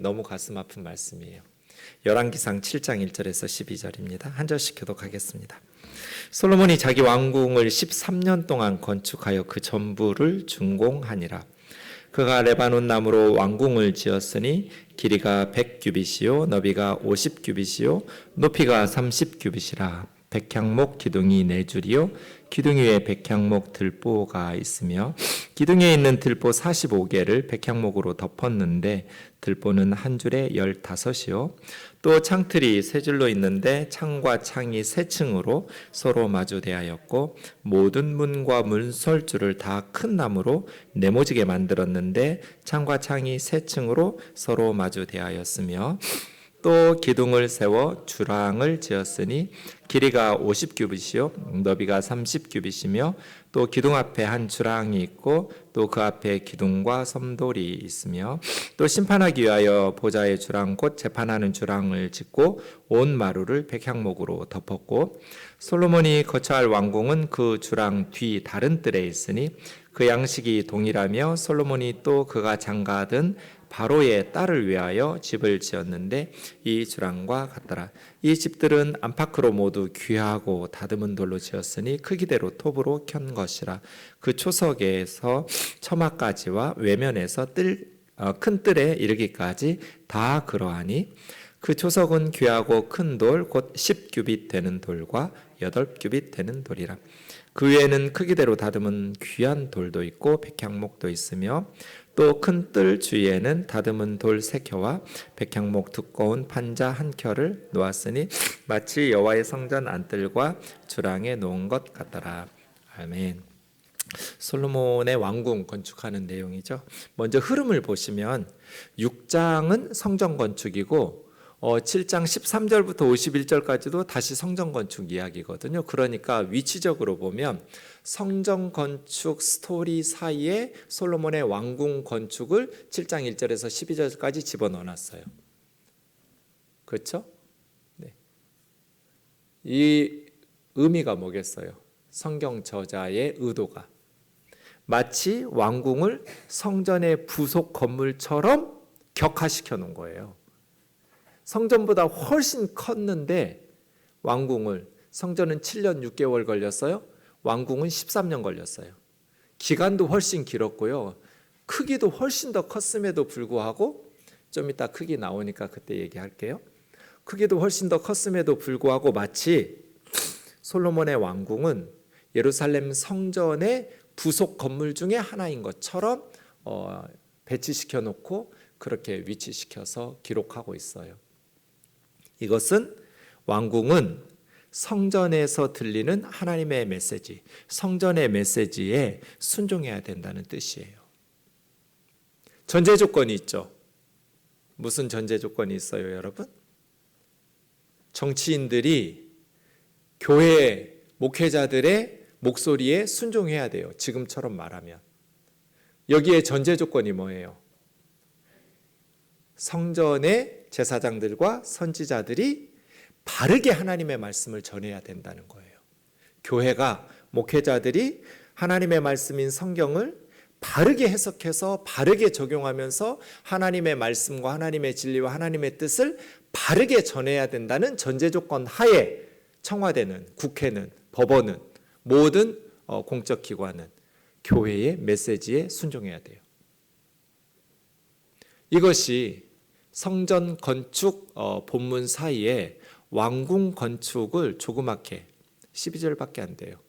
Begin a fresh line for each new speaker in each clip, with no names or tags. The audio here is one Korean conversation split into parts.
너무 가슴 아픈 말씀이에요. 열왕기상 7장 1절에서 12절입니다. 한 절씩 교독하겠습니다. 솔로몬이 자기 왕궁을 13년 동안 건축하여 그 전부를 준공하니라. 그가 레바논 나무로 왕궁을 지었으니 길이가 100규빗이요 너비가 50규빗이요 높이가 30규빗이라. 백향목 기둥이 4줄이요 기둥 위에 백향목 들보가 있으며 기둥 위에 있는 들보 45개를 백향목으로 덮었는데 들보는 한 줄에 15이요 또 창틀이 3줄로 있는데 창과 창이 3층으로 서로 마주대하였고 모든 문과 문설주를 다 큰 나무로 네모지게 만들었는데 창과 창이 3층으로 서로 마주대하였으며 또 기둥을 세워 주랑을 지었으니 길이가 50규빗이요 너비가 30규빗이며 또 기둥 앞에 한 주랑이 있고 또 그 앞에 기둥과 섬돌이 있으며 또 심판하기 위하여 보좌의 주랑 곧 재판하는 주랑을 짓고 온 마루를 백향목으로 덮었고 솔로몬이 거처할 왕궁은 그 주랑 뒤 다른 뜰에 있으니 그 양식이 동일하며 솔로몬이 또 그가 장가든 바로의 딸을 위하여 집을 지었는데 이 주랑과 같더라. 이 집들은 안팎으로 모두 귀하고 다듬은 돌로 지었으니 크기대로 톱으로 켠 것이라. 그 초석에서 처마까지와 외면에서 큰 뜰에 이르기까지 다 그러하니 그 초석은 귀하고 큰 돌 곧 10규빗 되는 돌과 8규빗 되는 돌이라. 그 위에는 크기대로 다듬은 귀한 돌도 있고 백향목도 있으며 또 큰 뜰 주위에는 다듬은 돌 3켜와 백향목 두꺼운 판자 1켜를 놓았으니 마치 여호와의 성전 안뜰과 주랑에 놓은 것 같더라. 아멘. 솔로몬의 왕궁 건축하는 내용이죠. 먼저 흐름을 보시면 6장은 성전 건축이고 7장 13절부터 51절까지도 다시 성전 건축 이야기거든요. 그러니까 위치적으로 보면 성전 건축 스토리 사이에 솔로몬의 왕궁 건축을 7장 1절에서 12절까지 집어넣어놨어요. 그렇죠? 네. 이 의미가 뭐겠어요? 성경 저자의 의도가 마치 왕궁을 성전의 부속 건물처럼 격화시켜 놓은 거예요. 성전보다 훨씬 컸는데 왕궁을 성전은 7년 6개월 걸렸어요. 왕궁은 13년 걸렸어요. 기간도 훨씬 길었고요. 크기도 훨씬 더 컸음에도 불구하고 좀 이따 크기 나오니까 그때 얘기할게요. 크기도 훨씬 더 컸음에도 불구하고 마치 솔로몬의 왕궁은 예루살렘 성전의 부속 건물 중에 하나인 것처럼 배치시켜 놓고 그렇게 위치시켜서 기록하고 있어요. 이것은 왕궁은 성전에서 들리는 하나님의 메시지, 성전의 메시지에 순종해야 된다는 뜻이에요. 전제 조건이 있죠. 무슨 전제 조건이 있어요, 여러분? 정치인들이 교회 목회자들의 목소리에 순종해야 돼요. 지금처럼 말하면. 여기에 전제 조건이 뭐예요? 성전의 제사장들과 선지자들이 바르게 하나님의 말씀을 전해야 된다는 거예요. 교회가, 목회자들이 하나님의 말씀인 성경을 바르게 해석해서 바르게 적용하면서 하나님의 말씀과 하나님의 진리와 하나님의 뜻을 바르게 전해야 된다는 전제 조건 하에 청와대는, 국회는, 법원은, 모든 공적 기관은 교회의 메시지에 순종해야 돼요. 이것이 성전 건축 본문 사이에 왕궁 건축을 조그맣게 12절밖에 안 돼요.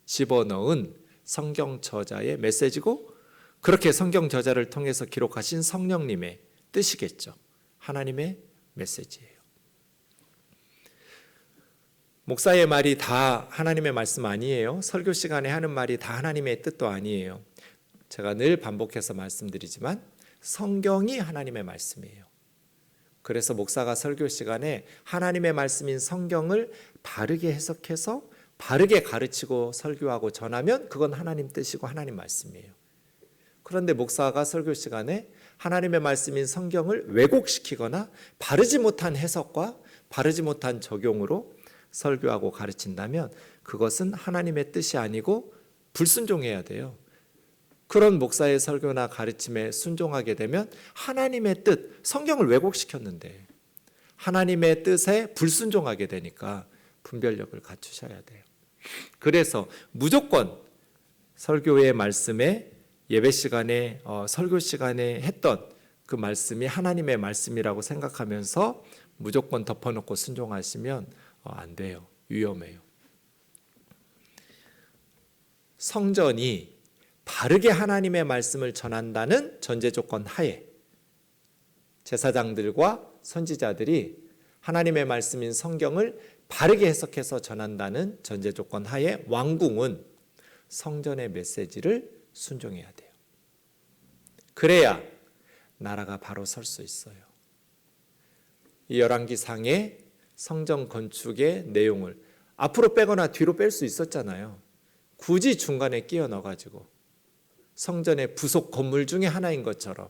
집어넣은 성경 저자의 메시지고 그렇게 성경 저자를 통해서 기록하신 성령님의 뜻이겠죠. 하나님의 메시지예요. 목사의 말이 다 하나님의 말씀 아니에요. 설교 시간에 하는 말이 다 하나님의 뜻도 아니에요. 제가 늘 반복해서 말씀드리지만 성경이 하나님의 말씀이에요. 그래서 목사가 설교 시간에 하나님의 말씀인 성경을 바르게 해석해서 바르게 가르치고 설교하고 전하면 그건 하나님 뜻이고 하나님 말씀이에요. 그런데 목사가 설교 시간에 하나님의 말씀인 성경을 왜곡시키거나 바르지 못한 해석과 바르지 못한 적용으로 설교하고 가르친다면 그것은 하나님의 뜻이 아니고 불순종해야 돼요. 그런 목사의 설교나 가르침에 순종하게 되면 하나님의 뜻, 성경을 왜곡시켰는데 하나님의 뜻에 불순종하게 되니까 분별력을 갖추셔야 돼요. 그래서 무조건 설교의 말씀에 예배 시간에 설교 시간에 했던 그 말씀이 하나님의 말씀이라고 생각하면서 무조건 덮어놓고 순종하시면 안 돼요. 위험해요. 성전이 바르게 하나님의 말씀을 전한다는 전제 조건 하에 제사장들과 선지자들이 하나님의 말씀인 성경을 바르게 해석해서 전한다는 전제 조건 하에 왕궁은 성전의 메시지를 순종해야 돼요. 그래야 나라가 바로 설 수 있어요. 이 열왕기상의 성전 건축의 내용을 앞으로 빼거나 뒤로 뺄 수 있었잖아요. 굳이 중간에 끼워 넣어가지고 성전의 부속 건물 중에 하나인 것처럼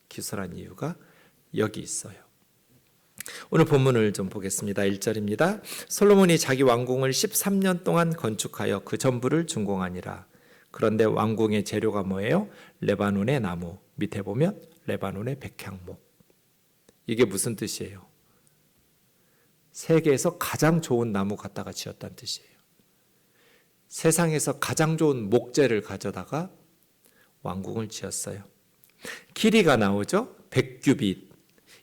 기술한 이유가 여기 있어요. 오늘 본문을 좀 보겠습니다. 1절입니다. 솔로몬이 자기 왕궁을 13년 동안 건축하여 그 전부를 준공하니라. 그런데 왕궁의 재료가 뭐예요? 레바논의 나무. 밑에 보면 레바논의 백향목. 이게 무슨 뜻이에요? 세계에서 가장 좋은 나무 갖다가 지었다는 뜻이에요. 세상에서 가장 좋은 목재를 가져다가 왕궁을 지었어요. 길이가 나오죠? 100규빗.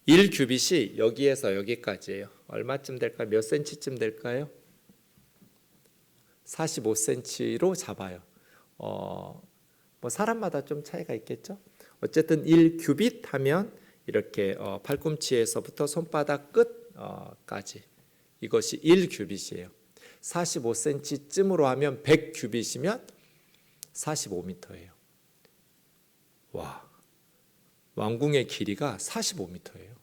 1규빗이 여기에서 여기까지예요. 얼마쯤 될까요? 몇 센치쯤 될까요? 45cm로 잡아요. 뭐 사람마다 좀 차이가 있겠죠? 어쨌든 1규빗 하면 이렇게 팔꿈치에서부터 손바닥 끝까지 이것이 1규빗이에요. 45cm쯤으로 하면 100규빗이면 45m예요. 와, 왕궁의 길이가 45m예요.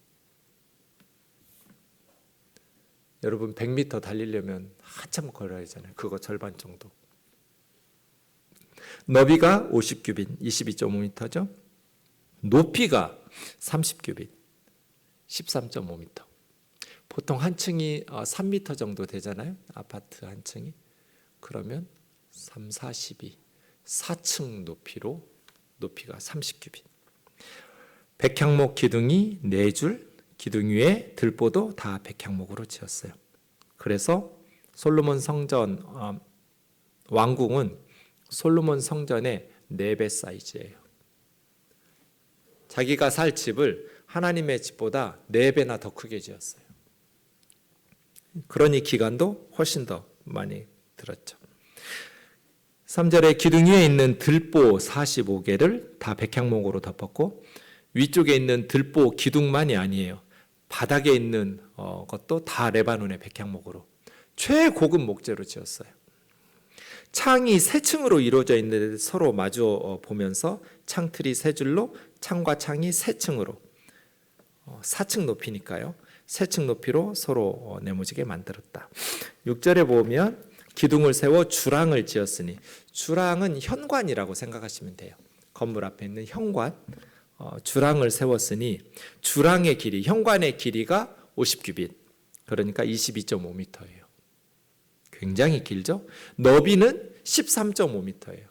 여러분 100m 달리려면 한참 걸어야 하잖아요. 그거 절반 정도. 너비가 50규빗, 22.5m죠. 높이가 30규빗, 13.5m. 보통 한 층이 3m 정도 되잖아요. 아파트 한 층이. 그러면 3, 42, 4층 높이로 높이가 30규빗. 백향목 기둥이 4줄, 기둥 위에 들보도 다 백향목으로 지었어요. 그래서 솔로몬 성전 왕궁은 솔로몬 성전의 4배 사이즈예요. 자기가 살 집을 하나님의 집보다 4배나 더 크게 지었어요. 그러니 기간도 훨씬 더 많이 들었죠. 3절에 기둥 위에 있는 들보 45개를 다 백향목으로 덮었고 위쪽에 있는 들보 기둥만이 아니에요. 바닥에 있는 것도 다 레바논의 백향목으로 최고급 목재로 지었어요. 창이 3층으로 이루어져 있는데 서로 마주 보면서 창틀이 3줄로 창과 창이 3층으로 4층 높이니까요. 3층 높이로 서로 네모지게 만들었다. 6절에 보면 기둥을 세워 주랑을 지었으니 주랑은 현관이라고 생각하시면 돼요. 건물 앞에 있는 현관. 주랑을 세웠으니 주랑의 길이, 현관의 길이가 50규빗. 그러니까 22.5m예요. 굉장히 길죠? 너비는 13.5m예요.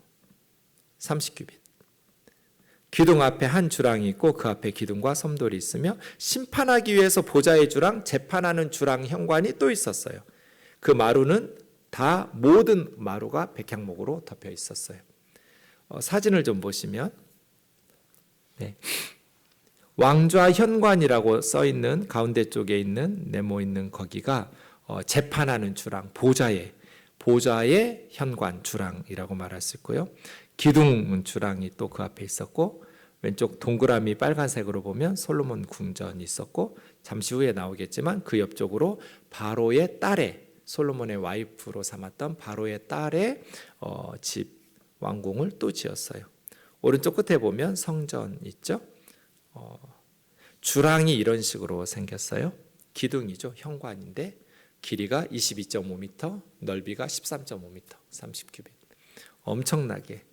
30규빗. 기둥 앞에 한 주랑이 있고 그 앞에 기둥과 섬돌이 있으며 심판하기 위해서 보좌의 주랑, 재판하는 주랑 현관이 또 있었어요. 그 마루는 다 모든 마루가 백향목으로 덮여 있었어요. 사진을 좀 보시면 네. 왕좌 현관이라고 써 있는 가운데 쪽에 있는 네모 있는 거기가 재판하는 주랑, 보좌의 현관 주랑이라고 말할 수 있고요. 기둥 주랑이 또 그 앞에 있었고 왼쪽 동그라미 빨간색으로 보면 솔로몬 궁전이 있었고 잠시 후에 나오겠지만 그 옆쪽으로 바로의 딸의 솔로몬의 와이프로 삼았던 바로의 딸의 집 왕궁을 또 지었어요. 오른쪽 끝에 보면 성전 있죠. 주랑이 이런 식으로 생겼어요. 기둥이죠. 현관인데 길이가 22.5m, 넓이가 13.5m, 30규빗. 엄청나게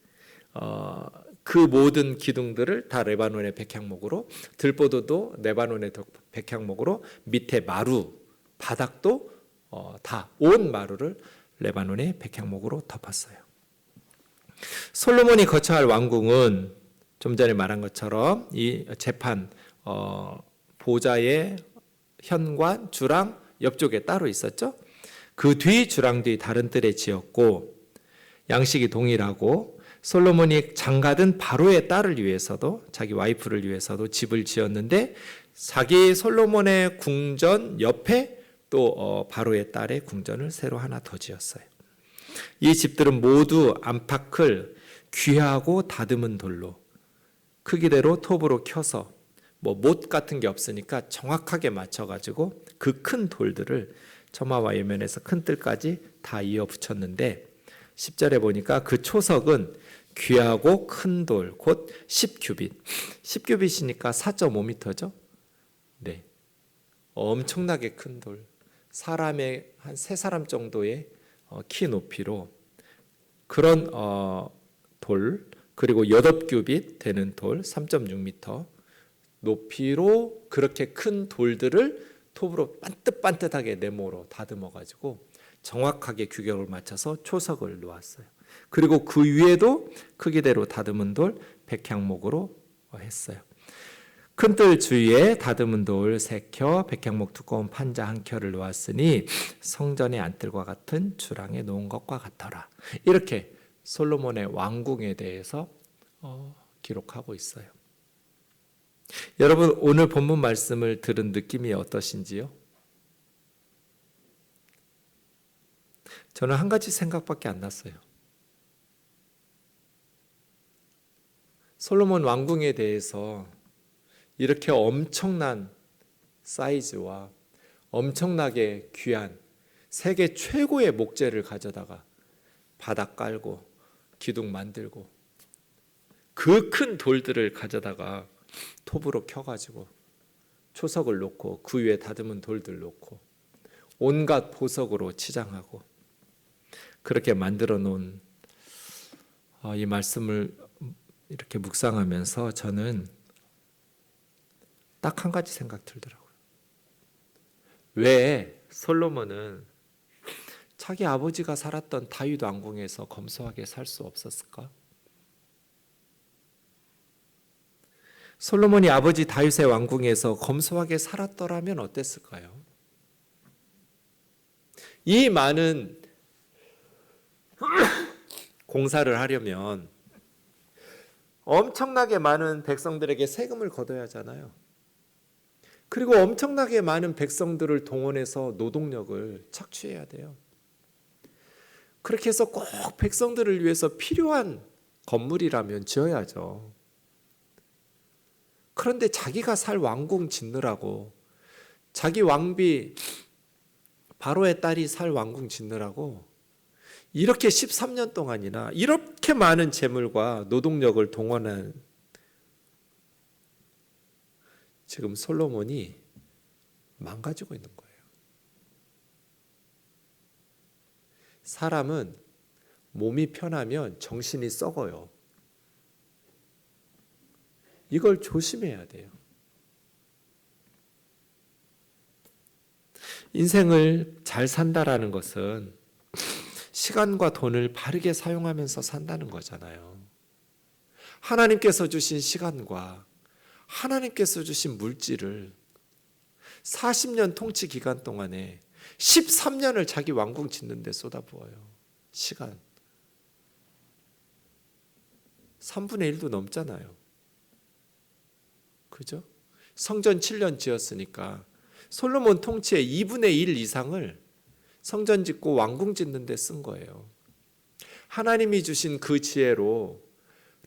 그 모든 기둥들을 다 레바논의 백향목으로, 들보도도 레바논의 백향목으로, 밑에 마루, 바닥도 다 온 마루를 레바논의 백향목으로 덮었어요. 솔로몬이 거처할 왕궁은 좀 전에 말한 것처럼 이 재판 보좌의 현관 주랑 옆쪽에 따로 있었죠. 그 뒤 주랑 뒤 다른 뜰에 지었고 양식이 동일하고 솔로몬이 장가든 바로의 딸을 위해서도 자기 와이프를 위해서도 집을 지었는데 자기 솔로몬의 궁전 옆에 또 바로의 딸의 궁전을 새로 하나 더 지었어요. 이 집들은 모두 안팎을 귀하고 다듬은 돌로 크기대로 톱으로 켜서 못 같은 게 없으니까 정확하게 맞춰가지고 그 큰 돌들을 처마와 예면에서 큰 뜰까지 다 이어 붙였는데 10절에 보니까 그 초석은 귀하고 큰 돌, 곧 10규빗. 10규빗이니까 4.5m죠? 네. 엄청나게 큰 돌. 사람의 한 3사람 정도의 키 높이로 그런 돌, 그리고 8규빗 되는 돌, 3.6m 높이로 그렇게 큰 돌들을 톱으로 반듯반듯하게 네모로 다듬어가지고 정확하게 규격을 맞춰서 초석을 놓았어요. 그리고 그 위에도 크기대로 다듬은 돌 백향목으로 했어요. 큰 뜰 주위에 다듬은 돌 3켜, 백향목 두꺼운 판자 1켜를 놓았으니 성전의 안뜰과 같은 주랑에 놓은 것과 같더라. 이렇게 솔로몬의 왕궁에 대해서 기록하고 있어요. 여러분, 오늘 본문 말씀을 들은 느낌이 어떠신지요? 저는 한 가지 생각밖에 안 났어요. 솔로몬 왕궁에 대해서 이렇게 엄청난 사이즈와 엄청나게 귀한 세계 최고의 목재를 가져다가 바닥 깔고 기둥 만들고 그 큰 돌들을 가져다가 톱으로 켜가지고 초석을 놓고 그 위에 다듬은 돌들 놓고 온갖 보석으로 치장하고 그렇게 만들어 놓은 이 말씀을 이렇게 묵상하면서 저는 딱 한 가지 생각 들더라고요. 왜 솔로몬은 자기 아버지가 살았던 다윗 왕궁에서 검소하게 살 수 없었을까? 솔로몬이 아버지 다윗의 왕궁에서 검소하게 살았더라면 어땠을까요? 이 많은 공사를 하려면 엄청나게 많은 백성들에게 세금을 걷어야 하잖아요. 그리고 엄청나게 많은 백성들을 동원해서 노동력을 착취해야 돼요. 그렇게 해서 꼭 백성들을 위해서 필요한 건물이라면 지어야죠. 그런데 자기가 살 왕궁 짓느라고, 자기 왕비 바로의 딸이 살 왕궁 짓느라고 이렇게 13년 동안이나 이렇게 많은 재물과 노동력을 동원한 지금 솔로몬이 망가지고 있는 거예요. 사람은 몸이 편하면 정신이 썩어요. 이걸 조심해야 돼요. 인생을 잘 산다라는 것은 시간과 돈을 바르게 사용하면서 산다는 거잖아요. 하나님께서 주신 시간과 하나님께서 주신 물질을 40년 통치 기간 동안에 13년을 자기 왕궁 짓는 데 쏟아부어요. 시간 3분의 1도 넘잖아요. 그죠? 성전 7년 지었으니까 솔로몬 통치의 2분의 1 이상을 성전 짓고 왕궁 짓는 데 쓴 거예요. 하나님이 주신 그 지혜로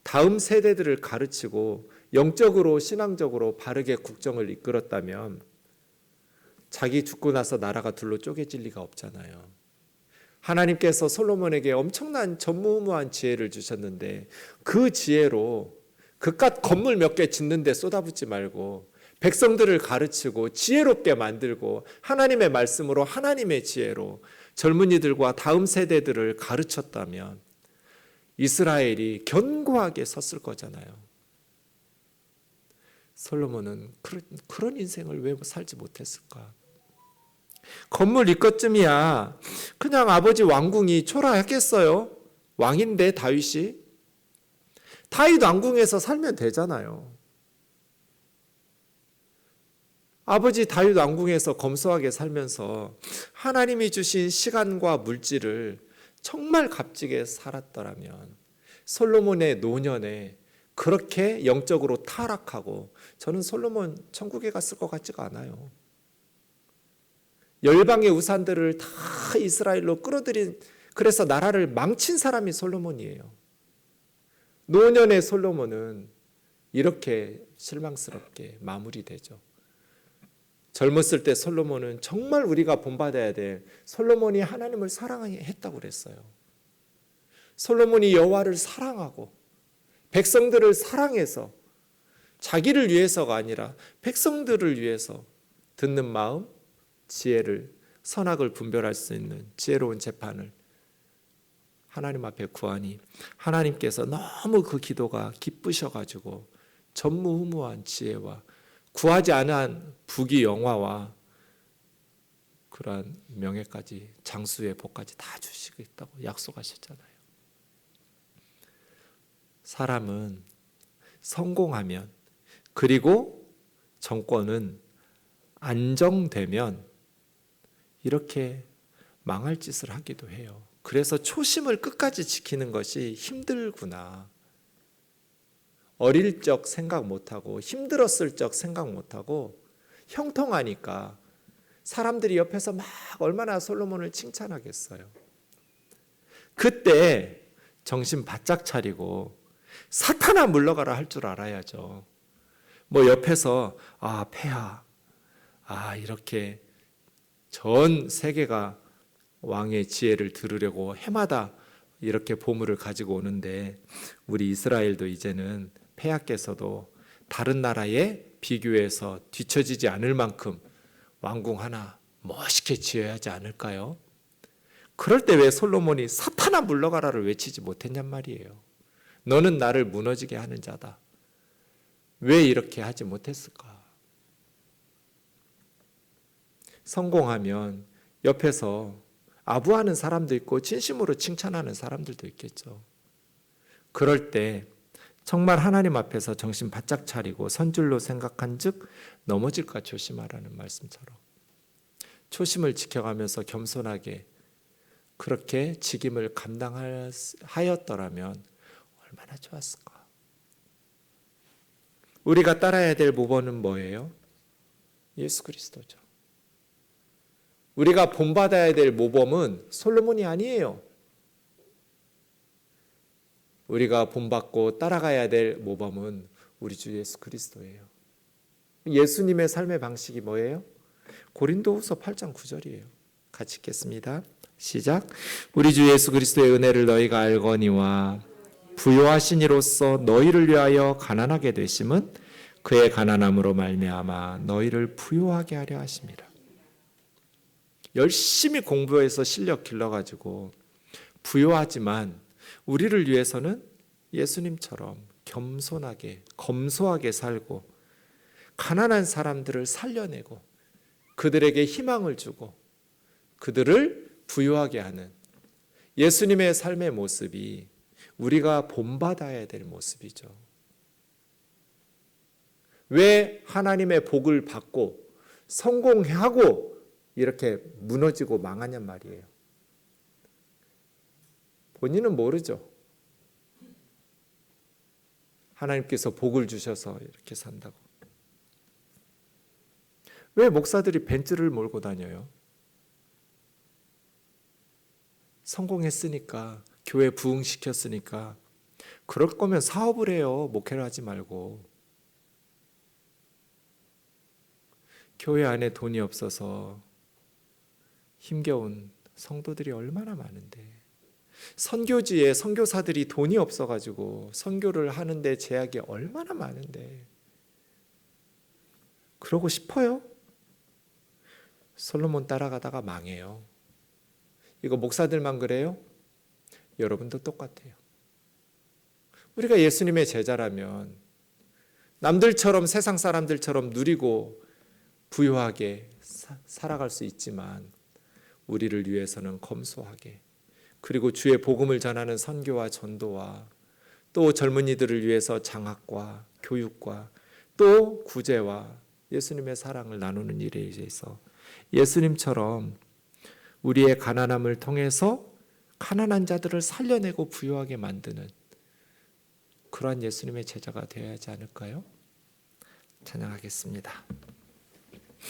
다음 세대들을 가르치고 영적으로 신앙적으로 바르게 국정을 이끌었다면 자기 죽고 나서 나라가 둘로 쪼개질 리가 없잖아요. 하나님께서 솔로몬에게 엄청난 전무후무한 지혜를 주셨는데 그 지혜로 그깟 건물 몇 개 짓는 데 쏟아붓지 말고 백성들을 가르치고 지혜롭게 만들고 하나님의 말씀으로 하나님의 지혜로 젊은이들과 다음 세대들을 가르쳤다면 이스라엘이 견고하게 섰을 거잖아요. 솔로몬은 그런 인생을 왜 살지 못했을까? 건물 이것쯤이야 그냥 아버지 왕궁이 초라했겠어요? 왕인데 다윗이
다윗 왕궁에서 살면 되잖아요. 아버지 다윗 왕궁에서 검소하게 살면서 하나님이 주신 시간과 물질을 정말 값지게 살았더라면 솔로몬의 노년에 그렇게 영적으로 타락하고, 저는 솔로몬 천국에 갔을 것 같지가 않아요. 열방의 우산들을 다 이스라엘로 끌어들인, 그래서 나라를 망친 사람이 솔로몬이에요. 노년의 솔로몬은 이렇게 실망스럽게 마무리되죠. 젊었을 때 솔로몬은 정말 우리가 본받아야 될, 솔로몬이 하나님을 사랑했다고 그랬어요. 솔로몬이 여호와를 사랑하고 백성들을 사랑해서 자기를 위해서가 아니라 백성들을 위해서 듣는 마음, 지혜를, 선악을 분별할 수 있는 지혜로운 재판을 하나님 앞에 구하니 하나님께서 너무 그 기도가 기쁘셔가지고 전무후무한 지혜와 구하지 않은 부귀영화와 그러한 명예까지, 장수의 복까지 다 주시겠다고 약속하셨잖아요. 사람은 성공하면, 그리고 정권은 안정되면 이렇게 망할 짓을 하기도 해요. 그래서 초심을 끝까지 지키는 것이 힘들구나. 어릴 적 생각 못하고 힘들었을 적 생각 못하고 형통하니까 사람들이 옆에서 막 얼마나 솔로몬을 칭찬하겠어요. 그때 정신 바짝 차리고 사탄아 물러가라 할 줄 알아야죠. 뭐 옆에서 폐하, 이렇게 전 세계가 왕의 지혜를 들으려고 해마다 이렇게 보물을 가지고 오는데, 우리 이스라엘도 이제는 폐하께서도 다른 나라에 비교해서 뒤처지지 않을 만큼 왕궁 하나 멋있게 지어야 하지 않을까요? 그럴 때 왜 솔로몬이 사탄아 물러가라를 외치지 못했냔 말이에요. 너는 나를 무너지게 하는 자다. 왜 이렇게 하지 못했을까? 성공하면 옆에서 아부하는 사람도 있고 진심으로 칭찬하는 사람들도 있겠죠. 그럴 때 정말 하나님 앞에서 정신 바짝 차리고 선줄로 생각한 즉 넘어질까 조심하라는 말씀처럼 초심을 지켜가면서 겸손하게 그렇게 직임을 감당하였더라면 얼마나 좋았을까. 우리가 따라야 될 모범은 뭐예요? 예수 그리스도죠. 우리가 본받아야 될 모범은 솔로몬이 아니에요. 우리가 본받고 따라가야 될 모범은 우리 주 예수 그리스도예요. 예수님의 삶의 방식이 뭐예요? 고린도후서 8장 9절이에요. 같이 읽겠습니다. 시작. 우리 주 예수 그리스도의 은혜를 너희가 알거니와 부요하신 이로써 너희를 위하여 가난하게 되심은 그의 가난함으로 말미암아 너희를 부요하게 하려 하심이라. 열심히 공부해서 실력 길러가지고 부요하지만 우리를 위해서는 예수님처럼 겸손하게 검소하게 살고 가난한 사람들을 살려내고 그들에게 희망을 주고 그들을 부요하게 하는 예수님의 삶의 모습이 우리가 본받아야 될 모습이죠. 왜 하나님의 복을 받고 성공하고 이렇게 무너지고 망하냔 말이에요. 본인은 모르죠. 하나님께서 복을 주셔서 이렇게 산다고. 왜 목사들이 벤츠를 몰고 다녀요? 성공했으니까, 교회 부흥시켰으니까. 그럴 거면 사업을 해요. 목회를 하지 말고. 교회 안에 돈이 없어서 힘겨운 성도들이 얼마나 많은데, 선교지에 선교사들이 돈이 없어가지고 선교를 하는데 제약이 얼마나 많은데 그러고 싶어요? 솔로몬 따라가다가 망해요. 이거 목사들만 그래요? 여러분도 똑같아요. 우리가 예수님의 제자라면 남들처럼 세상 사람들처럼 누리고 부유하게 살아갈 수 있지만 우리를 위해서는 검소하게, 그리고 주의 복음을 전하는 선교와 전도와 또 젊은이들을 위해서 장학과 교육과 또 구제와 예수님의 사랑을 나누는 일에 있어서 예수님처럼 우리의 가난함을 통해서 가난한 자들을 살려내고 부유하게 만드는 그러한 예수님의 제자가 되어야 하지 않을까요? 찬양하겠습니다.